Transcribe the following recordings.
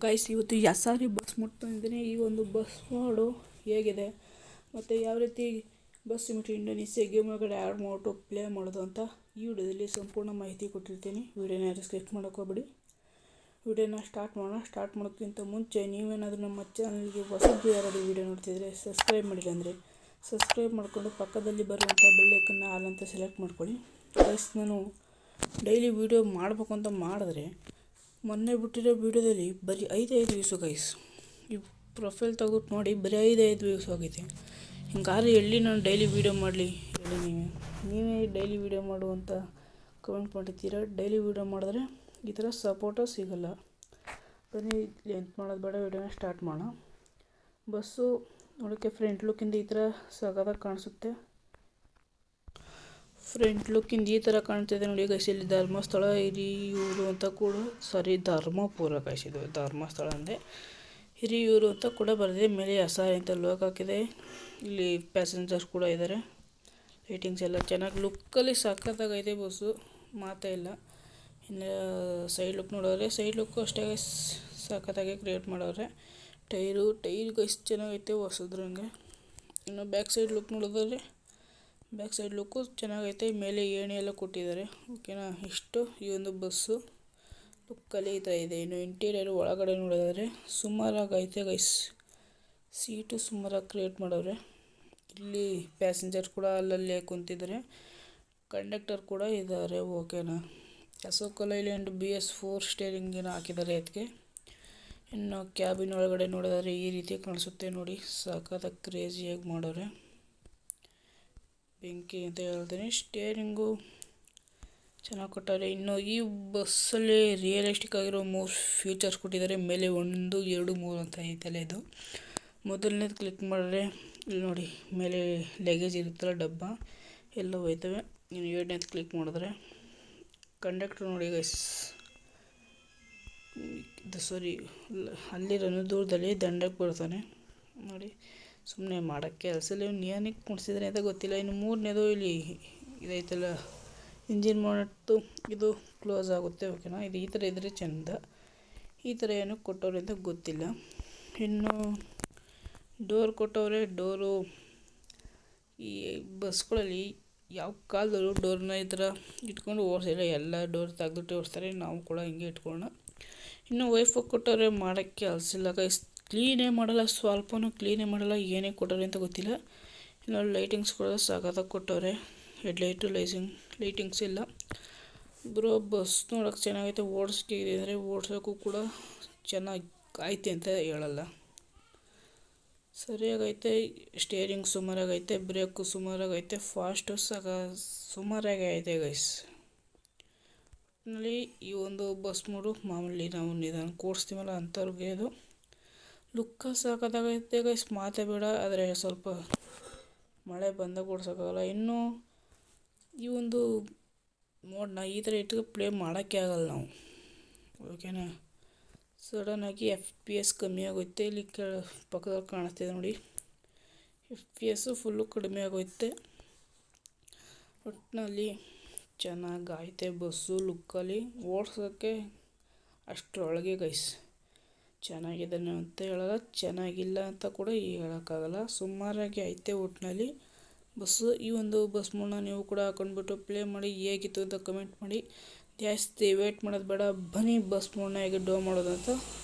Guys, ಇವತ್ತು SRE bus ಮುಟ್ತಿದ್ದೀನಿ. ಈ ಒಂದು ಬಸ್ ಮೋಡು ಹೇಗಿದೆ ಮತ್ತು ಯಾವ ರೀತಿ ಬಸ್ ಸಿಮಿಟಿ ಇಂಡೋನೇಷ್ಯಾ ಗೇಮ್ ಒಳಗಡೆ ಆ್ಯಡ್ ಮಾಡಿಬಿಟ್ಟು ಪ್ಲೇ ಮಾಡೋದು ಅಂತ ಈ ವಿಡಿಯೋದಲ್ಲಿ ಸಂಪೂರ್ಣ ಮಾಹಿತಿ ಕೊಟ್ಟಿರ್ತೀನಿ. ವಿಡಿಯೋನ ಯಾರು ಸ್ಕಿಪ್ ಮಾಡೋಕೆ ಹೋಗ್ಬೇಡಿ. ವಿಡಿಯೋನ ಸ್ಟಾರ್ಟ್ ಮಾಡೋಕ್ಕಿಂತ ಮುಂಚೆ ನೀವೇನಾದರೂ ನಮ್ಮ ಚಾನಲ್ಗೆ ಹೊಸಬ್ರು ಯಾರಾದರೂ ವಿಡಿಯೋ ನೋಡ್ತಿದ್ರೆ ಸಬ್ಸ್ಕ್ರೈಬ್ ಮಾಡಿಲ್ಲ ಅಂದರೆ ಸಬ್ಸ್ಕ್ರೈಬ್ ಮಾಡಿಕೊಂಡು ಪಕ್ಕದಲ್ಲಿ ಬರುವಂಥ ಬೆಲ್ಲೈಕನ್ನ ಆಲ್ ಅಂತ ಸೆಲೆಕ್ಟ್ ಮಾಡ್ಕೊಳ್ಳಿ. ಗೈಸ್, ನಾನು ಡೈಲಿ ವಿಡಿಯೋ ಮಾಡಬೇಕು ಅಂತ ಮಾಡಿದ್ರೆ ಮೊನ್ನೆ ಬಿಟ್ಟಿರೋ ವೀಡಿಯೋದಲ್ಲಿ ಬರೀ 5 ವ್ಯೂಸು ಗೈಸ್. ಈ ಪ್ರೊಫೈಲ್ ತೆಗೆದು ನೋಡಿ, ಬರೀ 5 ವ್ಯೂಸ್ ಆಗಿದೆ. ಹಿಂಗಾದ್ರೆ ಎಲ್ಲಿ ನಾನು ಡೈಲಿ ವೀಡಿಯೋ ಮಾಡಲಿ ಹೇಳಿ? ನೀವೇ ಡೈಲಿ ವೀಡಿಯೋ ಮಾಡುವಂಥ ಕಮೆಂಟ್ ಮಾಡಿರ್ತೀರ. ಡೈಲಿ ವೀಡಿಯೋ ಮಾಡಿದ್ರೆ ಈ ಥರ ಸಪೋರ್ಟು ಸಿಗೋಲ್ಲ. ಬನ್ನಿ, ಲೆಂತ್ ಮಾಡೋದು ಬೇಡ, ವೀಡಿಯೋನ ಸ್ಟಾರ್ಟ್ ಮಾಡೋಣ. ಬಸ್ಸು ನೋಡೋಕ್ಕೆ ಫ್ರಂಟ್ ಲುಕ್ಕಿಂದ ಈ ಥರ ಸಗದಾಗಿ ಕಾಣಿಸುತ್ತೆ. ಫ್ರಂಟ್ ಲುಕ್ಕಿಂದ ಈ ಥರ ಕಾಣ್ತಿದೆ ನೋಡಿ ಗೈಸ್. ಇಲ್ಲಿ ಧರ್ಮಸ್ಥಳ ಹಿರಿಯೂರು ಅಂತ ಕೂಡ, ಧರ್ಮಪುರ ಗೈಸ್, ಇದು ಧರ್ಮಸ್ಥಳ ಅಂದರೆ ಹಿರಿಯೂರು ಅಂತ ಕೂಡ ಬರೆದಿದೆ. ಮೇಲೆ SRE ಅಂತ ಲೋಗೋ ಹಾಕಿದೆ. ಇಲ್ಲಿ ಪ್ಯಾಸೆಂಜರ್ಸ್ ಕೂಡ ಇದ್ದಾರೆ. ಲೈಟಿಂಗ್ಸ್ ಎಲ್ಲ ಚೆನ್ನಾಗಿ ಲುಕ್ಕಲ್ಲಿ ಸಖತ್ತಾಗೈತೆ ಬಸ್ಸು, ಮಾತೇ ಇಲ್ಲ. ಇನ್ನು ಸೈಡ್ ಲುಕ್ ನೋಡೋರೆ, ಸೈಡ್ ಲುಕ್ಕು ಅಷ್ಟೇ ಸಖತ್ತಾಗಿ ಕ್ರಿಯೇಟ್ ಮಾಡೋರೆ. ಟೈರು ಗೈಸ್ ಚೆನ್ನಾಗೈತೆ ಹೊಸದ್ರಂಗೆ. ಇನ್ನು ಬ್ಯಾಕ್ ಸೈಡ್ ಲುಕ್ ನೋಡೋದಾದ್ರೆ ಬ್ಯಾಕ್ ಸೈಡ್ ಲುಕ್ಕು ಚೆನ್ನಾಗೈತೆ. ಮೇಲೆ ಏಣಿ ಎಲ್ಲ ಕೊಟ್ಟಿದ್ದಾರೆ. ಓಕೆನಾ, ಇಷ್ಟು ಈ ಒಂದು ಬಸ್ಸು ಲುಕ್ಕಲ್ಲಿ ಈ ಥರ ಇದೆ. ಇನ್ನು ಇಂಟೀರಿಯರ್ ಒಳಗಡೆ ನೋಡಿದರೆ ಸುಮಾರಾಗೈತೆ ಗೈಸ್. ಸೀಟು ಸುಮಾರಾಗಿ ಕ್ರಿಯೇಟ್ ಮಾಡವ್ರೆ. ಇಲ್ಲಿ ಪ್ಯಾಸೆಂಜರ್ ಕೂಡ ಅಲ್ಲಲ್ಲೇ ಕುಂತಿದ್ದಾರೆ. ಕಂಡಕ್ಟರ್ ಕೂಡ ಇದ್ದಾರೆ. ಓಕೆನಾ, ಅಶೋಕ್ ಲೈಲ್ಯಾಂಡ್ BS4 ಸ್ಟೇರಿಂಗಿನ ಹಾಕಿದ್ದಾರೆ ಅದಕ್ಕೆ. ಇನ್ನು ಕ್ಯಾಬಿನ್ ಒಳಗಡೆ ನೋಡಿದರೆ ಈ ರೀತಿ ಕಾಣಿಸುತ್ತೆ ನೋಡಿ. ಸಖತ್ತಾಗಿ ಕ್ರೇಜಿಯಾಗಿ ಮಾಡೋರೆ, ಬೆಂಕಿ ಅಂತ ಹೇಳ್ತೀನಿ. ಸ್ಟೇರಿಂಗು ಚೆನ್ನಾಗಿ ಕೊಟ್ಟಾರೆ. ಇನ್ನು ಈ ಬಸ್ಸಲ್ಲಿ ರಿಯಲಿಸ್ಟಿಕ್ ಆಗಿರೋ 3 ಫೀಚರ್ಸ್ ಕೊಟ್ಟಿದ್ದಾರೆ. ಮೇಲೆ 1, 2, 3 ಅಂತ ಐತಲ್ಲ. ಇದು ಮೊದಲನೇದು ಕ್ಲಿಕ್ ಮಾಡಿದ್ರೆ ಇಲ್ಲಿ ನೋಡಿ, ಮೇಲೆ ಲಗೇಜ್ ಇರುತ್ತಲ್ಲ, ಡಬ್ಬ ಎಲ್ಲ ಹೋಯ್ತವೆ. ಇನ್ನು 2ನೇದು ಕ್ಲಿಕ್ ಮಾಡಿದ್ರೆ ಕಂಡಕ್ಟರ್ ನೋಡಿ ಗೈಸ್. ಅಲ್ಲಿರೋನು ದೂರದಲ್ಲಿ ದಂಡಕ್ಕೆ ಬರ್ತಾನೆ ನೋಡಿ. ಸುಮ್ಮನೆ ಮಾಡೋಕ್ಕೆ ಕೆಲಸಲ್ಲಿ ಏನಕ್ಕೆ ಕುಣಿಸಿದ್ರೆ ಅಂತ ಗೊತ್ತಿಲ್ಲ. ಇನ್ನು 3ನೇದು ಇಲ್ಲಿ ಇದೈತಲ್ಲ, ಇಂಜಿನ್ ಮಾಡಿಟ್ಟು ಇದು ಕ್ಲೋಸ್ ಆಗುತ್ತೆ. ಓಕೆನಾ, ಇದು ಈ ಥರ ಇದ್ದರೆ ಚೆಂದ. ಈ ಥರ ಏನಕ್ಕೆ ಕೊಟ್ಟವ್ರೆ ಅಂತ ಗೊತ್ತಿಲ್ಲ. ಇನ್ನು ಡೋರ್ ಕೊಟ್ಟವ್ರೆ. ಡೋರು ಈ ಬಸ್ಗಳಲ್ಲಿ ಯಾವ ಕಾಲದಲ್ಲೂ ಡೋರ್ನ ಈ ಥರ ಇಟ್ಕೊಂಡು ಓಡಿಸಿಲ್ಲ. ಎಲ್ಲ ಡೋರ್ ತೆಗೆದುಬಿಟ್ಟು ಓಡಿಸ್ತಾರೆ. ನಾವು ಕೂಡ ಹಿಂಗೆ ಇಟ್ಕೊಳ್ಳೋಣ. ಇನ್ನು ವೈಫ್ ಕೊಟ್ಟವ್ರೆ, ಮಾಡೋಕ್ಕೆ ಕೆಲಸ ಇಲ್ಲ ಗೈಸ್. ಕ್ಲೀನೇ ಮಾಡಲ್ಲ, ಸ್ವಲ್ಪನೂ ಕ್ಲೀನೇ ಮಾಡಲ್ಲ. ಏನೇ ಕೊಟ್ಟವ್ರೆ ಅಂತ ಗೊತ್ತಿಲ್ಲ. ಇನ್ನು ಲೈಟಿಂಗ್ಸ್ ಕೂಡ ಸಖತ್ತಾಗಿ ಕೊಟ್ಟವ್ರೆ. ಹೆಡ್ಲೈಟು ಲೈಟಿಂಗ್ಸ್ ಇಲ್ಲ. ಬ್ರೋ, ಬಸ್ ನೋಡೋಕೆ ಚೆನ್ನಾಗೈತೆ. ಓಡಿಸ್ತಿದ್ರೆ ಓಡಿಸೋಕ್ಕೂ ಕೂಡ ಚೆನ್ನಾಗಿ ಐತೆ ಅಂತ ಹೇಳಲ್ಲ, ಸರಿಯಾಗೈತೆ. ಸ್ಟೇರಿಂಗ್ ಸುಮಾರಾಗೈತೆ, ಬ್ರೇಕು ಸುಮಾರಾಗೈತೆ, ಫಾಸ್ಟು ಸುಮಾರಾಗಿ ಐತೆ ಗೈಸ್. ಒಟ್ಟಿನಲ್ಲಿ ಈ ಒಂದು ಬಸ್ ಮೋಡು ಮಾಮೂಲಿ ನಾವು ನಿಧಾನ ಕೂಡಿಸ್ತೀವಲ್ಲ ಅಂಥವ್ರಿಗೆ ಇದು ಲುಕ್ಕ ಸಾಕಾಗೈತೆ ಗೈಸ್, ಮಾತೇ ಬೇಡ. ಆದರೆ ಸ್ವಲ್ಪ ಮಳೆ ಬಂದಾಗ ಓಡಿಸೋಕ್ಕಾಗಲ್ಲ. ಇನ್ನು ಈ ಒಂದು ಮೋಡನ್ನ ಈ ಥರ ಇಟ್ಟು ಪ್ಲೇ ಮಾಡೋಕ್ಕೆ ಆಗಲ್ಲ ನಾವು. ಓಕೆನಾ, ಸಡನ್ನಾಗಿ FPS ಕಮ್ಮಿ ಆಗೋಯ್ತೆ. ಇಲ್ಲಿ ಪಕ್ಕದಲ್ಲಿ ಕಾಣಿಸ್ತಿದೆ ನೋಡಿ, FPS ಫುಲ್ಲು ಕಡಿಮೆ ಆಗೋಯ್ತೆ. ಒಟ್ಟಿನಲ್ಲಿ ಚೆನ್ನಾಗೈತೆ ಬಸ್ಸು. ಲುಕ್ಕಲ್ಲಿ ಓಡಿಸೋಕ್ಕೆ ಅಷ್ಟರೊಳಗೆ ಗೈಸ್. ಚೆನ್ನಾಗಿದೆ ಅಂತ ಹೇಳಲ್ಲ, ಚೆನ್ನಾಗಿಲ್ಲ ಅಂತ ಕೂಡ ಹೇಳೋಕ್ಕಾಗಲ್ಲ. ಸುಮಾರಾಗಿ ಐತೆ ಒಟ್ಟಿನಲ್ಲಿ ಬಸ್ಸು. ಈ ಒಂದು ಬಸ್ ಮೋಡನ್ನ ನೀವು ಕೂಡ ಹಾಕೊಂಡ್ಬಿಟ್ಟು ಪ್ಲೇ ಮಾಡಿ, ಹೇಗಿತ್ತು ಅಂತ ಕಮೆಂಟ್ ಮಾಡಿ. ಜಾಸ್ತಿ ವೇಟ್ ಮಾಡೋದು ಬೇಡ, ಬನ್ನಿ ಬಸ್ ಮೋಡನ್ನ ಹೇಗೆ ಡೋ ಮಾಡೋದು ಅಂತ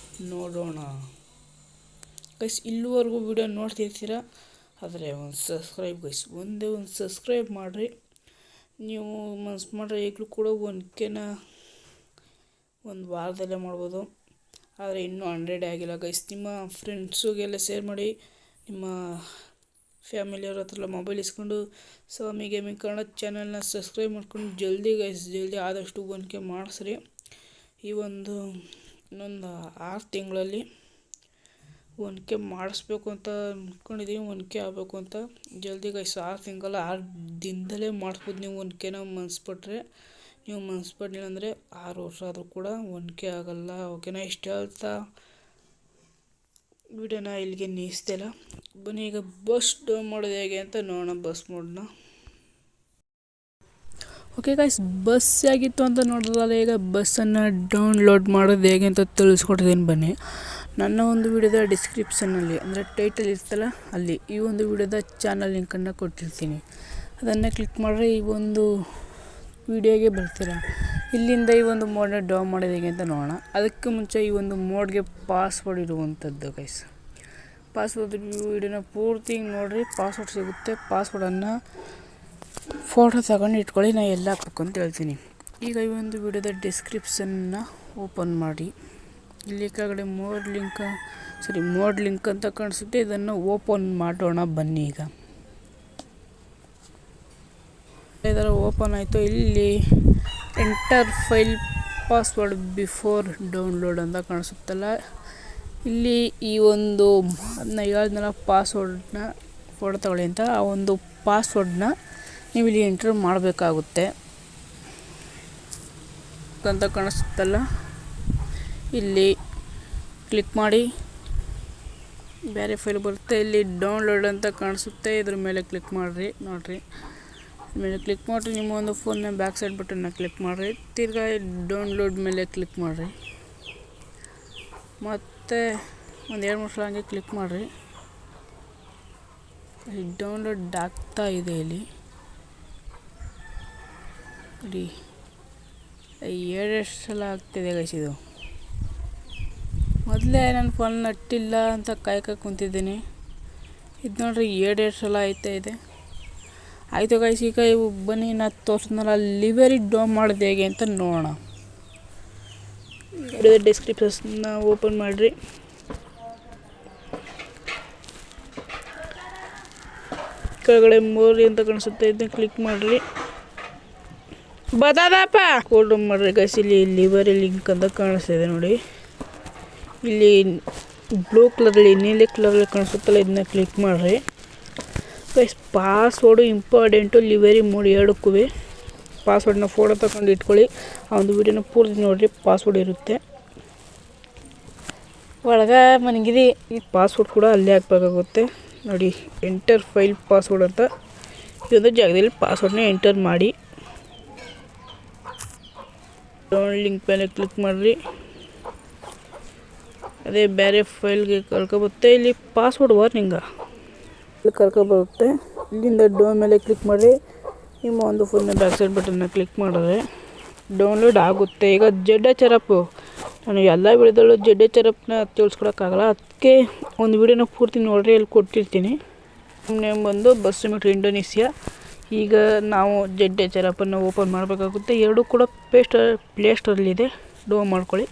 ನೋಡೋಣ ಗೈಸ್. ಇಲ್ಲಿವರೆಗೂ ವಿಡಿಯೋ ನೋಡ್ತಿರ್ತೀರ, ಆದರೆ ಒಂದು ಸಬ್ಸ್ಕ್ರೈಬ್ ಗೈಸ್, ಒಂದೇ ಒಂದು ಸಬ್ಸ್ಕ್ರೈಬ್ ಮಾಡಿರಿ. ನೀವು ಮನ್ಸು ಮಾಡ್ರೆ ಈಗಲೂ ಕೂಡ 1Kನ ಒಂದು ವಾರದಲ್ಲೇ ಮಾಡ್ಬೋದು. ಆದರೆ ಇನ್ನೂ 100 ಆಗಿಲ್ಲ ಗೈಸ್. ನಿಮ್ಮ ಫ್ರೆಂಡ್ಸುಗೆಲ್ಲ ಶೇರ್ ಮಾಡಿ. ನಿಮ್ಮ ಫ್ಯಾಮಿಲಿಯವ್ರ ಹತ್ರ ಮೊಬೈಲ್ ಇಸ್ಕೊಂಡು ಸ್ವಾಮಿ ಗೇಮಿಂಗ್ ಕನ್ನಡ ಚಾನಲ್ನ ಸಬ್ಸ್ಕ್ರೈಬ್ ಮಾಡ್ಕೊಂಡು ಜಲ್ದಿ ಗೈಸ್, ಜಲ್ದಿ ಆದಷ್ಟು 1K ಮಾಡಿಸ್ರಿ. ಈ ಒಂದು ಇನ್ನೊಂದು 6 ತಿಂಗಳಲ್ಲಿ 1K ಮಾಡಿಸ್ಬೇಕು ಅಂತ ಅಂದ್ಕೊಂಡಿದ್ದೀವಿ. 1K ಆಗಬೇಕು ಅಂತ ಜಲ್ದಿ ಗೈಸ್. 6 ತಿಂಗಳ 6 ದಿನದಲ್ಲೇ ಮಾಡಿಸ್ಬೋದು ನೀವು 1Kನ ಮನಸ್ಪಟ್ರೆ. ನೀವು ಮನಸ್ಪಡ್ಲಿಲ್ಲ ಅಂದರೆ 6 ವರ್ಷ ಆದರೂ ಕೂಡ 1K ಆಗಲ್ಲ. ಓಕೆನಾ, ಇಷ್ಟು ಹೇಳ್ತಾ ವಿಡಿಯೋನ ಇಲ್ಲಿಗೆ ನಿಲ್ಲಿಸ್ತಿಲ್ಲ. ಬನ್ನಿ ಈಗ ಬಸ್ ಡೌನ್ ಮಾಡೋದು ಹೇಗೆ ಅಂತ ನೋಡೋಣ. ಬಸ್ ಮೋಡನ್ನ ಓಕೆ ಗೈಸ್, ಬಸ್ ಆಗಿತ್ತು ಅಂತ ನೋಡಿದ್ರಲ್ಲ. ಈಗ ಬಸ್ಸನ್ನು ಡೌನ್ಲೋಡ್ ಮಾಡೋದು ಹೇಗೆ ಅಂತ ತಿಳಿಸ್ಕೊಡ್ತೀನಿ ಬನ್ನಿ. ನನ್ನ ಒಂದು ವಿಡಿಯೋದ ಡಿಸ್ಕ್ರಿಪ್ಷನಲ್ಲಿ ಅಂದರೆ ಟೈಟಲ್ ಇರ್ತಲ್ಲ ಅಲ್ಲಿ ಈ ಒಂದು ವಿಡಿಯೋದ ಚಾನಲ್ ಲಿಂಕನ್ನು ಕೊಟ್ಟಿರ್ತೀನಿ. ಅದನ್ನು ಕ್ಲಿಕ್ ಮಾಡಿದ್ರೆ ಈ ಒಂದು ವಿಡಿಯೋಗೆ ಬರ್ತೀರಾ. ಇಲ್ಲಿಂದ ಈ ಒಂದು ಮೋಡನ್ನ ಡೌನ್ ಮಾಡೋದು ಹೇಗೆ ಅಂತ ನೋಡೋಣ. ಅದಕ್ಕೆ ಮುಂಚೆ ಈ ಒಂದು ಮೋಡ್ಗೆ ಪಾಸ್ವರ್ಡ್ ಇರುವಂಥದ್ದು ಗೈಸ್. ಪಾಸ್ವರ್ಡ್ ವಿಡಿಯೋನ ಪೂರ್ತಿ ನೋಡಿರಿ, ಪಾಸ್ವರ್ಡ್ ಸಿಗುತ್ತೆ. ಪಾಸ್ವರ್ಡನ್ನು ಫೋಟೋ ತಗೊಂಡು ಇಟ್ಕೊಳ್ಳಿ, ನಾನು ಎಲ್ಲ ಹಾಕ್ಬೇಕಂತ ಹೇಳ್ತೀನಿ. ಈಗ ಈ ಒಂದು ವಿಡಿಯೋದ ಡಿಸ್ಕ್ರಿಪ್ಷನ್ನ ಓಪನ್ ಮಾಡಿ. ಇಲ್ಲಿ ಕೆಳಗಡೆ ಮೋಡ್ ಲಿಂಕ್ ಅಂತ ಕಾಣಿಸುತ್ತೆ. ಇದನ್ನು ಓಪನ್ ಮಾಡೋಣ ಬನ್ನಿ. ಈಗ ಇದರ ಓಪನ್ ಆಯಿತು. ಇಲ್ಲಿ enter file password before download ಅಂತ ಕಾಣಿಸುತ್ತಲ್ಲ, ಇಲ್ಲಿ ಈ ಒಂದು ಅದನ್ನ ಹೇಳಿದ್ನಲ್ಲ ಪಾಸ್ವರ್ಡ್ನ ಫೋಟೋ ತಗೊಳ್ಳಿ ಅಂತ, ಆ ಒಂದು ಪಾಸ್ವರ್ಡ್ನ ನೀವು ಇಲ್ಲಿ ಎಂಟರ್ ಮಾಡಬೇಕಾಗುತ್ತೆ ಅಂತ ಕಾಣಿಸುತ್ತಲ್ಲ, ಇಲ್ಲಿ ಕ್ಲಿಕ್ ಮಾಡಿ. ಬೇರೆ ಫೈಲ್ ಬರುತ್ತೆ, ಇಲ್ಲಿ ಡೌನ್ಲೋಡ್ ಅಂತ ಕಾಣಿಸುತ್ತೆ, ಇದ್ರ ಮೇಲೆ ಕ್ಲಿಕ್ ಮಾಡಿರಿ. ನೋಡಿರಿ, ಮೇಲೆ ಕ್ಲಿಕ್ ಮಾಡಿರಿ. ನಿಮ್ಮ ಒಂದು ಫೋನ್ನ ಬ್ಯಾಕ್ ಸೈಡ್ ಬಟನ್ನ ಕ್ಲಿಕ್ ಮಾಡಿರಿ. ತಿರ್ಗಾ ಡೌನ್ಲೋಡ್ ಮೇಲೆ ಕ್ಲಿಕ್ ಮಾಡಿರಿ. ಮತ್ತು ಒಂದು 2-3 ಸಲ ಹಂಗೆ ಕ್ಲಿಕ್ ಮಾಡಿರಿ. ಡೌನ್ಲೋಡ್ ಆಗ್ತಾ ಇದೆ. ಇಲ್ಲಿ ನೋಡಿ 7 ಸಲ ಆಗ್ತಿದೆ ಗೈಸ್. ಇದು ಮೊದಲೇ ನನ್ನ ಫೋನ್ ನಟ್ಟಿಲ್ಲ ಅಂತ ಕಾಯ್ಕ ಕುಂತಿದ್ದೀನಿ. ಇದು ನೋಡ್ರಿ 7 ಸಲ ಇದೆ. ಆಯಿತು ಗೈಸ್, ಈಗ ಇವು ಬನ್ನಿ ನಾನು ತೋರಿಸಿದ್ನಲ್ಲ ಲಿವರಿ ಡೌನ್ ಮಾಡೋದು ಹೇಗೆ ಅಂತ ನೋಡೋಣ. ಡಿಸ್ಕ್ರಿಪ್ಷನ್ನ ಓಪನ್ ಮಾಡಿರಿ. ಕೆಳಗಡೆ ಮೋರಿ ಅಂತ ಕಾಣಿಸುತ್ತೆ, ಇದನ್ನ ಕ್ಲಿಕ್ ಮಾಡಿರಿ. ಬದದಪ್ಪ ಕೋಡ್ ಮಾಡಿರಿ ಗೈಸ್. ಇಲ್ಲಿ ಲಿವರಿ ಲಿಂಕ್ ಅಂತ ಕಾಣಿಸ್ತಿದೆ ನೋಡಿ. ಇಲ್ಲಿ ಬ್ಲೂ ಕಲರಲ್ಲಿ ನೀಲಿ ಕಲರಲ್ಲಿ ಕಾಣಿಸುತ್ತಲ್ಲ, ಇದನ್ನ ಕ್ಲಿಕ್ ಮಾಡಿರಿ guys. Password important, livery mode ಎರಡಕ್ಕೂ. ಪಾಸ್ವರ್ಡ್ನ ಫೋಟೋ ತಗೊಂಡು ಇಟ್ಕೊಳ್ಳಿ. ಆ ಒಂದು ವಿಡಿಯೋನ ಪೂರ್ತಿ ನೋಡಿರಿ, ಪಾಸ್ವರ್ಡ್ ಇರುತ್ತೆ ಒಳಗೆ ಮನಗಿರಿ. ಈ ಪಾಸ್ವರ್ಡ್ ಕೂಡ ಅಲ್ಲೇ ಹಾಕಬೇಕಾಗುತ್ತೆ ನೋಡಿ. ಎಂಟರ್ ಫೈಲ್ ಪಾಸ್ವರ್ಡ್ ಅಂತ ಈ ಒಂದು ಜಾಗದಲ್ಲಿ ಪಾಸ್ವರ್ಡ್ನ ಎಂಟರ್ ಮಾಡಿ. ಡೌನ್ ಲಿಂಕ್ ಮೇಲೆ ಕ್ಲಿಕ್ ಮಾಡಿರಿ. ಅದೇ ಬೇರೆ ಫೈಲ್ಗೆ ಕರ್ಕೊಬರುತ್ತೆ. ಇಲ್ಲಿ ಪಾಸ್ವರ್ಡ್ ವಾರ್ನಿಂಗ ಇಲ್ಲಿ ಕರ್ಕೊಬರುತ್ತೆ. ಇಲ್ಲಿಂದ ಡೌನ್ ಮೇಲೆ ಕ್ಲಿಕ್ ಮಾಡಿ. ನಿಮ್ಮ ಒಂದು ಫೋನ್ನ ಬ್ಯಾಕ್ ಸೈಡ್ ಬಟನ್ನ ಕ್ಲಿಕ್ ಮಾಡಿದ್ರೆ ಡೌನ್ಲೋಡ್ ಆಗುತ್ತೆ. ಈಗ ZHR ನಾನು ಎಲ್ಲ ವಿಡಿಯೋದಲ್ಲೂ ZHR ತಿಳಿಸ್ಕೊಡೋಕ್ಕಾಗಲ್ಲ, ಅದಕ್ಕೆ ಒಂದು ವಿಡಿಯೋನ ಪೂರ್ತಿ ನೋಡ್ರಿ, ಅಲ್ಲಿ ಕೊಟ್ಟಿರ್ತೀನಿ. ನೇಮ್ ಬಂದು ಬಸ್ ಮೀಟರ್ ಇಂಡೋನೇಷಿಯಾ. ಈಗ ನಾವು ZHR ಓಪನ್ ಮಾಡಬೇಕಾಗುತ್ತೆ. ಎರಡೂ ಕೂಡ ಪ್ಲೇಸ್ಟೋರಲ್ಲಿದೆ, ಡೌನ್ ಮಾಡ್ಕೊಳ್ಳಿ.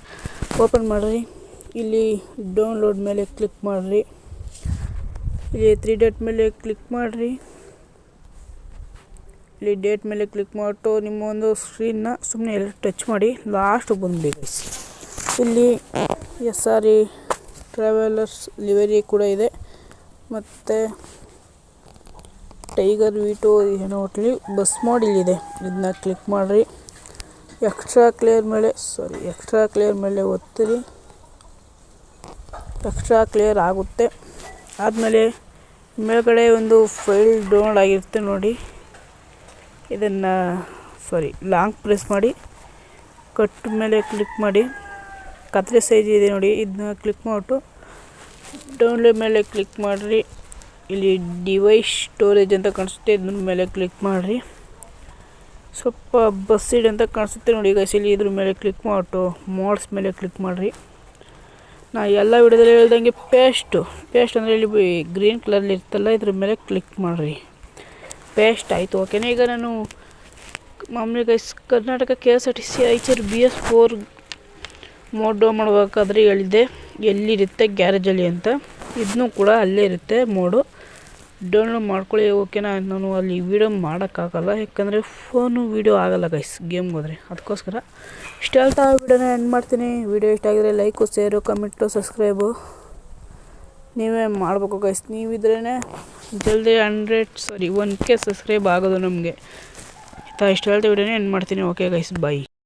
ಓಪನ್ ಮಾಡಿರಿ. ಇಲ್ಲಿ ಡೌನ್ಲೋಡ್ ಮೇಲೆ ಕ್ಲಿಕ್ ಮಾಡಿರಿ. ಇಲ್ಲಿ 3 ಡೇಟ್ ಮೇಲೆ ಕ್ಲಿಕ್ ಮಾಡಿರಿ. ಇಲ್ಲಿ ಡೇಟ್ ಮೇಲೆ ಕ್ಲಿಕ್ ಮಾಡಿಟ್ಟು ನಿಮ್ಮ ಒಂದು ಸ್ಕ್ರೀನ್ನ ಸುಮ್ಮನೆ ಎಲ್ಲ ಟಚ್ ಮಾಡಿ ಲಾಸ್ಟ್ ಬಂದ್ಬೇಕು. ಇಲ್ಲಿ SRE ಟ್ರಾವೆಲರ್ಸ್ ಲಿವರಿ ಕೂಡ ಇದೆ, ಮತ್ತು ಟೈಗರ್ V2 ಏನೋ ಹೋಟ್ಲಿ ಬಸ್ ಮೋಡ್ ಇಲ್ಲಿದೆ. ಇದನ್ನ ಕ್ಲಿಕ್ ಮಾಡಿರಿ. ಎಕ್ಸ್ಟ್ರಾ ಕ್ಲಿಯರ್ ಮೇಲೆ ಒತ್ತಿರಿ. ಎಕ್ಸ್ಟ್ರಾ ಕ್ಲಿಯರ್ ಆಗುತ್ತೆ. ಆದಮೇಲೆ ಮೇಲ್ಗಡೆ ಒಂದು ಫೈಲ್ ಡೌನ್ಲೋಡ್ ಆಗಿರುತ್ತೆ ನೋಡಿ. ಇದನ್ನು ಲಾಂಗ್ ಪ್ರೆಸ್ ಮಾಡಿ ಕಟ್ ಮೇಲೆ ಕ್ಲಿಕ್ ಮಾಡಿ. ಕತ್ರೆ ಸೈಜ್ ಇದೆ ನೋಡಿ, ಇದನ್ನ ಕ್ಲಿಕ್ ಮಾಡಿಬಿಟ್ಟು ಡೌನ್ಲೋಡ್ ಮೇಲೆ ಕ್ಲಿಕ್ ಮಾಡಿರಿ. ಇಲ್ಲಿ ಡಿವೈಸ್ ಸ್ಟೋರೇಜ್ ಅಂತ ಕಾಣಿಸುತ್ತೆ, ಇದ್ರ ಮೇಲೆ ಕ್ಲಿಕ್ ಮಾಡಿರಿ. ಸ್ವಲ್ಪ ಬಸ್ ಸೀಡ್ ಅಂತ ಕಾಣಿಸುತ್ತೆ ನೋಡಿ ಗೈಸ್. ಇಲ್ಲಿ ಇದ್ರ ಮೇಲೆ ಕ್ಲಿಕ್ ಮಾಡಿಬಿಟ್ಟು ಮೋಡ್ಸ್ ಮೇಲೆ ಕ್ಲಿಕ್ ಮಾಡಿರಿ. ನಾ ಎಲ್ಲ ವಿಡಿಯೋದಲ್ಲಿ ಹೇಳ್ದಂಗೆ ಪೇಸ್ಟ್ ಅಂದರೆ ಇಲ್ಲಿ ಗ್ರೀನ್ ಕಲರ್ಲಿ ಇರ್ತಲ್ಲ, ಇದ್ರ ಮೇಲೆ ಕ್ಲಿಕ್ ಮಾಡಿರಿ. ಪೇಸ್ಟ್ ಆಯಿತು. ಓಕೆನಾ. ಈಗ ನಾನು ಮಾಮೂಲಿ guys Karnataka KSRTC Eicher BS4 mode down ಮಾಡಬೇಕಾದ್ರೆ ಹೇಳಿದ್ದೆ ಎಲ್ಲಿರುತ್ತೆ ಗ್ಯಾರೇಜಲ್ಲಿ ಅಂತ. ಇದನ್ನೂ ಕೂಡ ಅಲ್ಲೇ ಇರುತ್ತೆ ಮೋಡು. ಡೌನ್ಲೋಡ್ ಮಾಡ್ಕೊಳ್ಳಿ. ಓಕೆನಾ. ನಾನು ಅಲ್ಲಿ ವೀಡಿಯೋ ಮಾಡೋಕ್ಕಾಗಲ್ಲ, ಯಾಕಂದರೆ ಫೋನು ವೀಡಿಯೋ ಆಗಲ್ಲ ಗೈಸ್ ಗೇಮ್ಗೆ ಹೋದರೆ, ಅದಕ್ಕೋಸ್ಕರ ಇಷ್ಟ ಹೇಳ್ತಾ ವೀಡಿಯೋನ ಎಂಡ್ ಮಾಡ್ತೀನಿ. ವೀಡಿಯೋ ಇಷ್ಟ ಆಗಿದ್ರೆ ಲೈಕು, ಶೇರು, ಕಮೆಂಟು, ಸಬ್ಸ್ಕ್ರೈಬು ನೀವೇ ಮಾಡಬೇಕು ಗೈಸ್. ನೀವಿದ್ರೇ ಜಲ್ದಿ 1K ಸಬ್ಸ್ಕ್ರೈಬ್ ಆಗೋದು ನಮಗೆ. ಇಷ್ಟ ಹೇಳ್ತಾ ವೀಡಿಯೋನ ಎಂಡ್ ಮಾಡ್ತೀನಿ. ಓಕೆ ಗೈಸ್, ಬಾಯ್.